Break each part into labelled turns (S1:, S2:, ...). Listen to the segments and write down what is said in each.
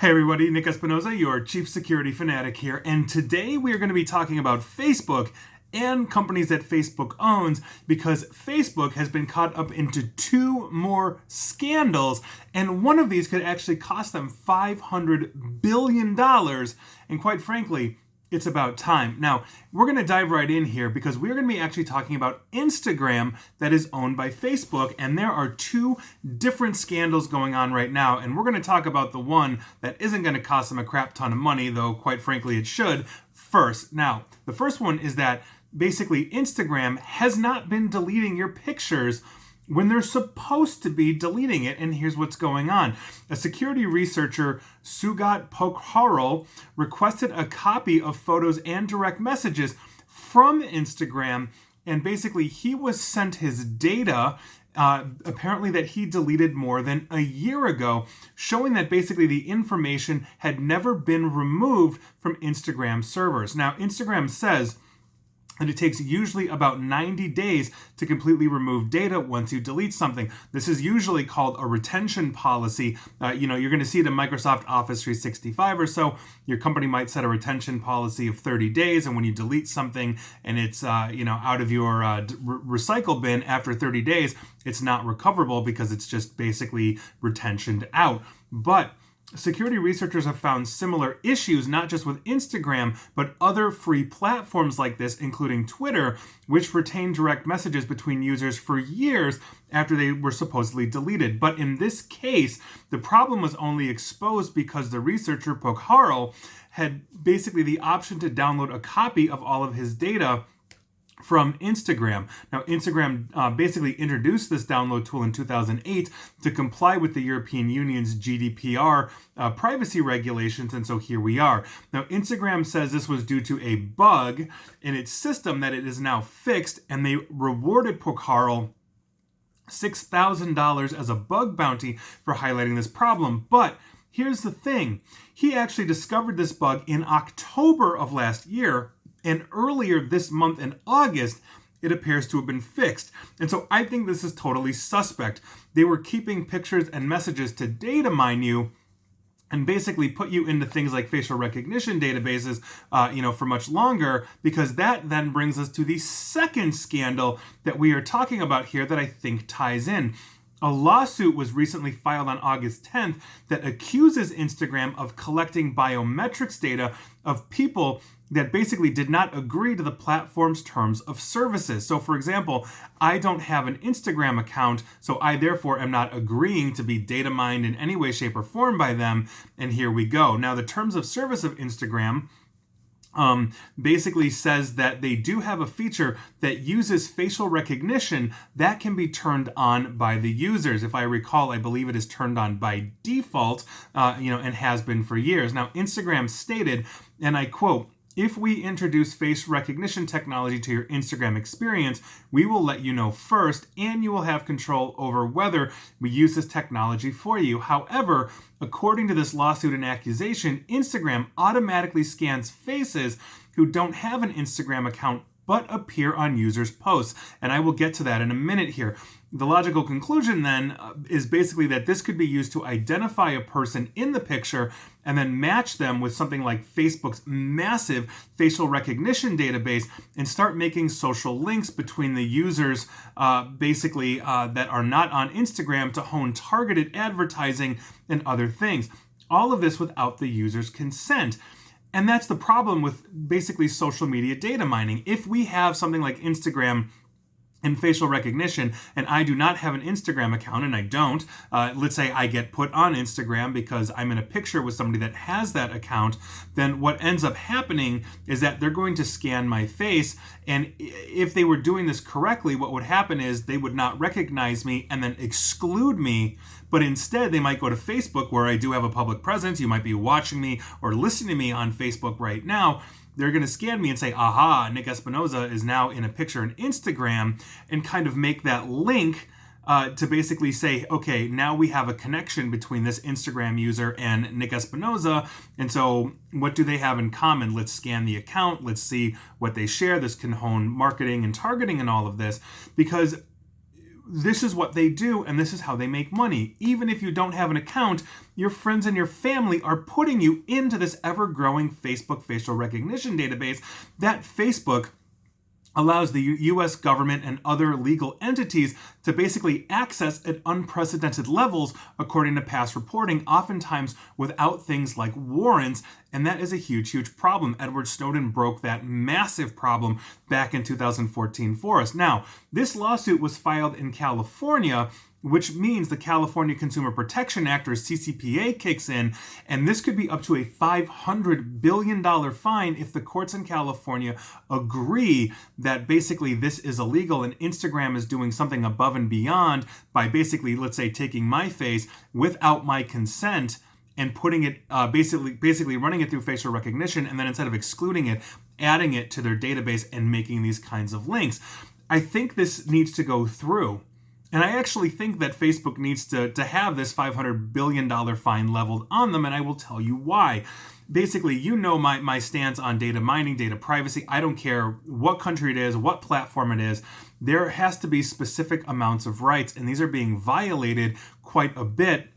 S1: Hey everybody, Nick Espinoza, your chief security fanatic here, and today we are going to be talking about Facebook and companies that Facebook owns because Facebook has been caught up into two more scandals, and one of these could actually cost them $500 billion, and quite frankly, it's about time. Now, we're going to dive right in here because we're going to be actually talking about Instagram that is owned by Facebook, and there are two different scandals going on right now, and we're going to talk about the one that isn't going to cost them a crap ton of money, though quite frankly it should, first. Now, the first one is that basically Instagram has not been deleting your pictures when they're supposed to be deleting it, and here's what's going on. A security researcher, Sugat Pokhara, requested a copy of photos and direct messages from Instagram, and basically he was sent his data, apparently that he deleted more than a year ago, showing that basically the information had never been removed from Instagram servers. Now, Instagram says and it takes usually about 90 days to completely remove data once you delete something. This is usually called a retention policy. You're going to see it in Microsoft Office 365 or so. Your company might set a retention policy of 30 days, and when you delete something and it's out of your recycle bin after 30 days, it's not recoverable because it's just basically retentioned out. But security researchers have found similar issues, not just with Instagram, but other free platforms like this, including Twitter, which retain direct messages between users for years after they were supposedly deleted. But in this case, the problem was only exposed because the researcher, Pokhara, had basically the option to download a copy of all of his data from Instagram. Now, Instagram basically introduced this download tool in 2008 to comply with the European Union's GDPR privacy regulations, and so here we are. Now, Instagram says this was due to a bug in its system that it is now fixed, and they rewarded Pokhara $6,000 as a bug bounty for highlighting this problem. But here's the thing. He actually discovered this bug in October of last year, and earlier this month in August, it appears to have been fixed. And so I think this is totally suspect. They were keeping pictures and messages to data mine you and basically put you into things like facial recognition databases, for much longer, because that then brings us to the second scandal that we are talking about here that I think ties in. A lawsuit was recently filed on August 10th that accuses Instagram of collecting biometrics data of people that basically did not agree to the platform's terms of services. So, for example, I don't have an Instagram account, so I therefore am not agreeing to be data mined in any way, shape, or form by them, and here we go. Now, the terms of service of Instagram basically says that they do have a feature that uses facial recognition that can be turned on by the users. If I recall, I believe it is turned on by default, and has been for years. Now, Instagram stated, and I quote, "If we introduce face recognition technology to your Instagram experience, we will let you know first, and you will have control over whether we use this technology for you. However, according to this lawsuit and accusation, Instagram automatically scans faces who don't have an Instagram account but appear on users' posts." And I will get to that in a minute here. The logical conclusion then is basically that this could be used to identify a person in the picture and then match them with something like Facebook's massive facial recognition database and start making social links between the users that are not on Instagram to hone targeted advertising and other things. All of this without the user's consent. And that's the problem with basically social media data mining. If we have something like Instagram and facial recognition, and I do not have an Instagram account, and I don't, let's say I get put on Instagram because I'm in a picture with somebody that has that account, then what ends up happening is that they're going to scan my face, and if they were doing this correctly, what would happen is they would not recognize me and then exclude me, but instead they might go to Facebook where I do have a public presence. You might be watching me or listening to me on Facebook right now. They're going to scan me and say, aha, Nick Espinoza is now in a picture on Instagram, and kind of make that link to basically say, okay, now we have a connection between this Instagram user and Nick Espinoza. And so what do they have in common? Let's scan the account. Let's see what they share. This can hone marketing and targeting and all of this, because this is what they do, and this is how they make money. Even if you don't have an account, your friends and your family are putting you into this ever-growing Facebook facial recognition database that Facebook allows the U.S. government and other legal entities to basically access at unprecedented levels, according to past reporting, oftentimes without things like warrants, and that is a huge, huge problem. Edward Snowden broke that massive problem back in 2014 for us. Now, this lawsuit was filed in California, which means the California Consumer Protection Act, or CCPA, kicks in, and this could be up to a $500 billion fine if the courts in California agree that basically this is illegal and Instagram is doing something above and beyond by basically, let's say, taking my face without my consent and putting it, basically running it through facial recognition, and then instead of excluding it, adding it to their database and making these kinds of links. I think this needs to go through. And I actually think that Facebook needs to have this $500 billion fine leveled on them, and I will tell you why. Basically, you know my stance on data mining, data privacy. I don't care what country it is, what platform it is. There has to be specific amounts of rights, and these are being violated quite a bit.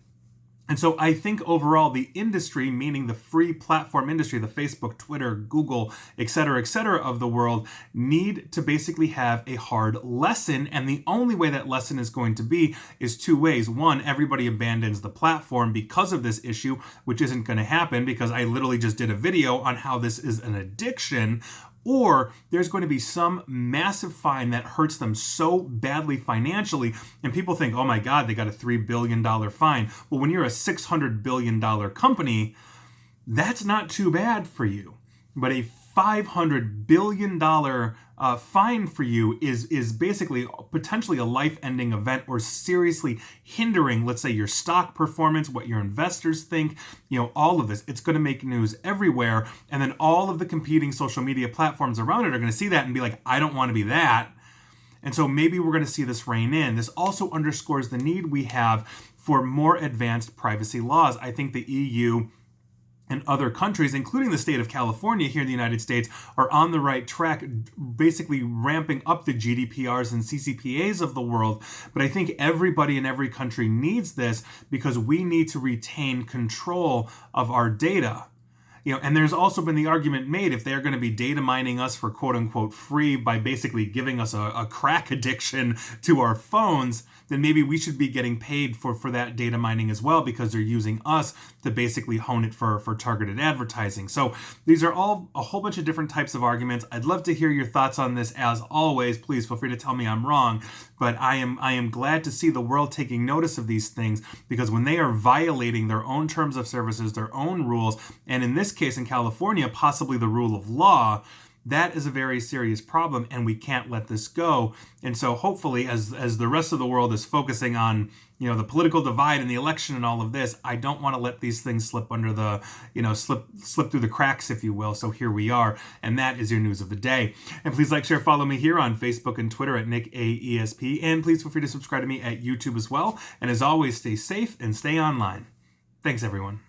S1: And so I think overall the industry, meaning the free platform industry, the Facebook, Twitter, Google, et cetera, of the world, need to basically have a hard lesson. And the only way that lesson is going to be is two ways. One, everybody abandons the platform because of this issue, which isn't going to happen because I literally just did a video on how this is an addiction. Or there's going to be some massive fine that hurts them so badly financially, and people think, oh my God, they got a $3 billion fine. Well, when you're a $600 billion company, that's not too bad for you. But a $500 billion fine for you is basically potentially a life-ending event, or seriously hindering, let's say, your stock performance, what your investors think, all of this. It's going to make news everywhere. And then all of the competing social media platforms around it are going to see that and be like, I don't want to be that. And so maybe we're going to see this rein in. This also underscores the need we have for more advanced privacy laws. I think the EU and other countries, including the state of California here in the United States, are on the right track, basically ramping up the GDPRs and CCPAs of the world. But I think everybody in every country needs this because we need to retain control of our data. And there's also been the argument made, if they're going to be data mining us for quote unquote free by basically giving us a crack addiction to our phones, then maybe we should be getting paid for that data mining as well, because they're using us to basically hone it for targeted advertising. So these are all a whole bunch of different types of arguments. I'd love to hear your thoughts on this. As always, please feel free to tell me I'm wrong, but I am glad to see the world taking notice of these things, because when they are violating their own terms of services, their own rules, and in this case in California, possibly the rule of law, that is a very serious problem, and we can't let this go. And so hopefully, as the rest of the world is focusing on, the political divide and the election and all of this, I don't want to let these things slip under the, slip through the cracks, if you will. So here we are, and that is your news of the day. And please like, share, follow me here on Facebook and Twitter at NickAESP, and please feel free to subscribe to me at YouTube as well. And as always, stay safe and stay online. Thanks, everyone.